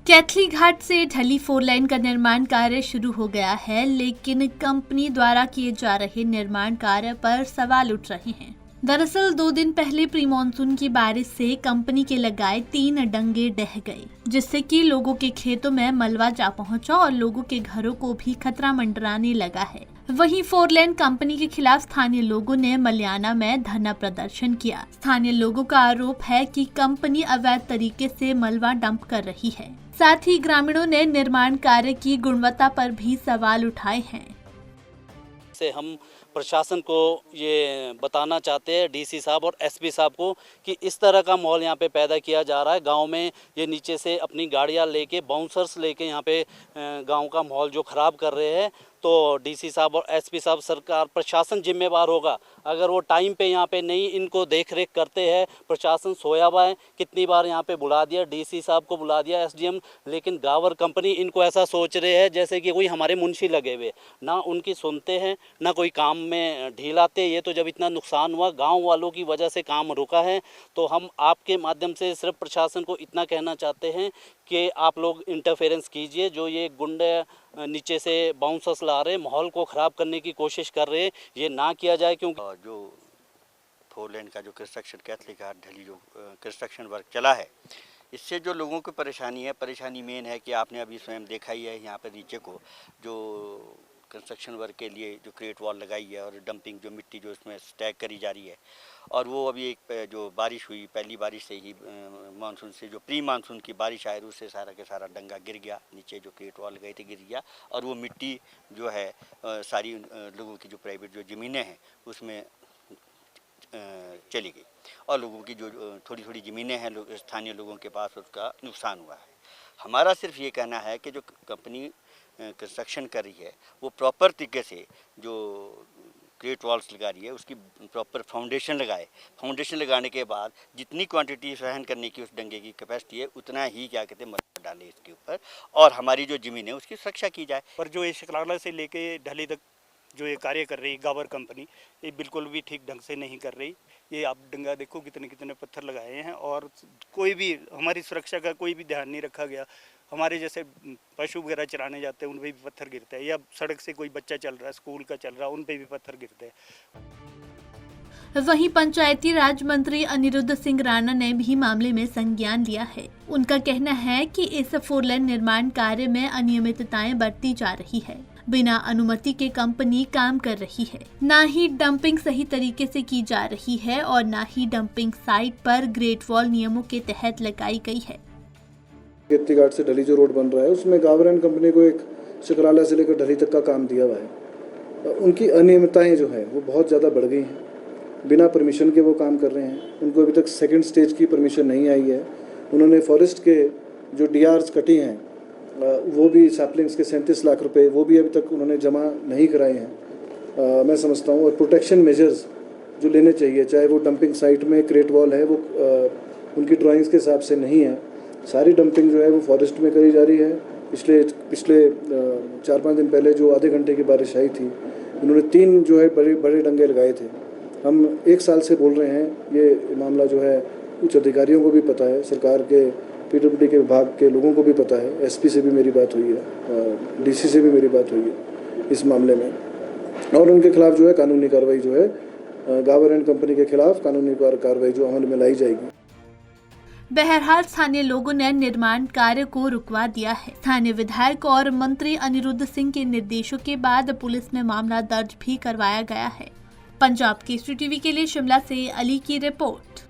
कैथली घाट से ढली 4 लाइन का निर्माण कार्य शुरू हो गया है, लेकिन कंपनी द्वारा किए जा रहे निर्माण कार्य पर सवाल उठ रहे हैं। दरअसल 2 दिन पहले प्री मानसून की बारिश से कंपनी के लगाए 3 डंगे ढह गए, जिससे कि लोगों के खेतों में मलबा जा पहुंचा और लोगों के घरों को भी खतरा मंडराने लगा है। वहीं 4 लाइन कंपनी के खिलाफ स्थानीय लोगों ने मलियाना में धरना प्रदर्शन किया। स्थानीय लोगों का आरोप है कि कंपनी अवैध तरीके से मलबा डंप कर रही है। साथ ही ग्रामीणों ने निर्माण कार्य की गुणवत्ता पर भी सवाल उठाए हैं। से हम प्रशासन को ये बताना चाहते हैं, डीसी साहब और एसपी साहब को, कि इस तरह का माहौल यहाँ पे पैदा किया जा रहा है। गांव में ये नीचे से अपनी गाड़ियाँ लेके, बाउंसर्स लेके यहाँ पे गांव का माहौल जो ख़राब कर रहे हैं। तो डीसी साहब और एसपी साहब, सरकार, प्रशासन जिम्मेवार होगा। अगर वो टाइम पे यहाँ पे नहीं इनको देख रेख करते हैं, प्रशासन सोया हुआ है। कितनी बार यहाँ पे बुला दिया, डीसी साहब को बुला दिया, एसडीएम, लेकिन गावर कंपनी इनको ऐसा सोच रहे हैं जैसे कि कोई हमारे मुंशी लगे हुए, ना उनकी सुनते हैं ना कोई काम में ढील आते। ये तो जब इतना नुकसान हुआ, गाँव वालों की वजह से काम रुका है, तो हम आपके माध्यम से सिर्फ प्रशासन को इतना कहना चाहते हैं कि आप लोग इंटरफेरेंस कीजिए। जो ये गुंडे नीचे से बाउंसर्स ला रहे, माहौल को ख़राब करने की कोशिश कर रहे हैं, ये ना किया जाए। क्योंकि जो 4 लेन का जो कंस्ट्रक्शन, कैथली घाट ढली जो कंस्ट्रक्शन वर्क चला है, इससे जो लोगों को परेशानी मेन है कि आपने अभी स्वयं देखा ही है यहाँ पर नीचे को जो कंस्ट्रक्शन वर्क के लिए जो क्रेट वॉल लगाई है और डंपिंग जो मिट्टी जो इसमें स्टैक करी जा रही है, और वो अभी एक जो बारिश हुई, पहली बारिश से ही मानसून से जो प्री मानसून की बारिश आई, उससे सारा के सारा डंगा गिर गया, नीचे जो क्रेट वॉल गए थे गिर गया, और वो मिट्टी जो है सारी लोगों की जो प्राइवेट जो ज़मीनें हैं उसमें चली गई, और लोगों की जो थोड़ी थोड़ी ज़मीनें हैं स्थानीय लोगों के पास, उसका नुकसान हुआ है। हमारा सिर्फ ये कहना है कि जो कंपनी कंस्ट्रक्शन कर रही है वो प्रॉपर तरीके से जो क्रेट वॉल्स लगा रही है उसकी प्रॉपर फाउंडेशन लगाए। फाउंडेशन लगाने के बाद जितनी क्वांटिटी सहन करने की उस डंगे की कैपेसिटी है, उतना ही क्या कहते हैं मलबा डाले इसके ऊपर, और हमारी जो ज़मीन है उसकी सुरक्षा की जाए। पर जो ये शकलाला से लेके ढली तक जो ये कार्य कर रही है गावर कंपनी, ये बिल्कुल भी ठीक ढंग से नहीं कर रही। ये आप डंगा देखो कितने कितने पत्थर लगाए हैं, और कोई भी हमारी सुरक्षा का कोई भी ध्यान नहीं रखा गया। हमारे जैसे पशु वगैरह चराने जाते हैं उन पे भी पत्थर गिरते हैं, या सड़क से कोई बच्चा चल रहा है, स्कूल का चल रहा है, उन पे भी पत्थर गिरते हैं। वहीं पंचायती राज मंत्री अनिरुद्ध सिंह राणा ने भी मामले में संज्ञान लिया है। उनका कहना है कि इस 4 लाइन निर्माण कार्य में अनियमितताएं बरती जा रही है। बिना अनुमति के कंपनी काम कर रही है, ना ही डंपिंग सही तरीके से की जा रही है और ना ही डंपिंग साइट पर ग्रेट वॉल नियमों के तहत लगाई गई है। कैथली घाट से ढली जो रोड बन रहा है उसमें गावर एंड कंपनी को एक शकराला से लेकर ढली तक का काम दिया हुआ है। उनकी अनियमितताएं जो है वो बहुत ज़्यादा बढ़ गई हैं। बिना परमिशन के वो काम कर रहे हैं। उनको अभी तक सेकंड स्टेज की परमिशन नहीं आई है। उन्होंने फॉरेस्ट के जो DRs कटी हैं वो भी सैपलिंग्स के 37 लाख रुपए वो भी अभी तक उन्होंने जमा नहीं कराए हैं, मैं समझता हूँ। और प्रोटेक्शन मेजर्स जो लेने चाहिए, चाहे वो डंपिंग साइट में क्रेट वॉल है, वो उनकी ड्राइंग्स के हिसाब से नहीं है। सारी डंपिंग जो है वो फॉरेस्ट में करी जा रही है। पिछले 4-5 दिन पहले जो आधे घंटे की बारिश आई थी, उन्होंने 3 जो है बड़े डंगे लगाए थे। हम 1 साल से बोल रहे हैं, ये मामला जो है उच्च अधिकारियों को भी पता है, सरकार के PWD के विभाग के लोगों को भी पता है। SP से भी मेरी बात हुई है, DC से भी मेरी बात हुई है इस मामले में, और उनके खिलाफ जो है कानूनी कार्रवाई जो है गावर एंड कंपनी के खिलाफ कानूनी कार्रवाई जो अमल में लाई जाएगी। बहरहाल स्थानीय लोगों ने निर्माण कार्य को रुकवा दिया है। स्थानीय विधायक और मंत्री अनिरुद्ध सिंह के निर्देशों के बाद पुलिस में मामला दर्ज भी करवाया गया है। पंजाब केसरी टीवी के लिए शिमला से अली की रिपोर्ट।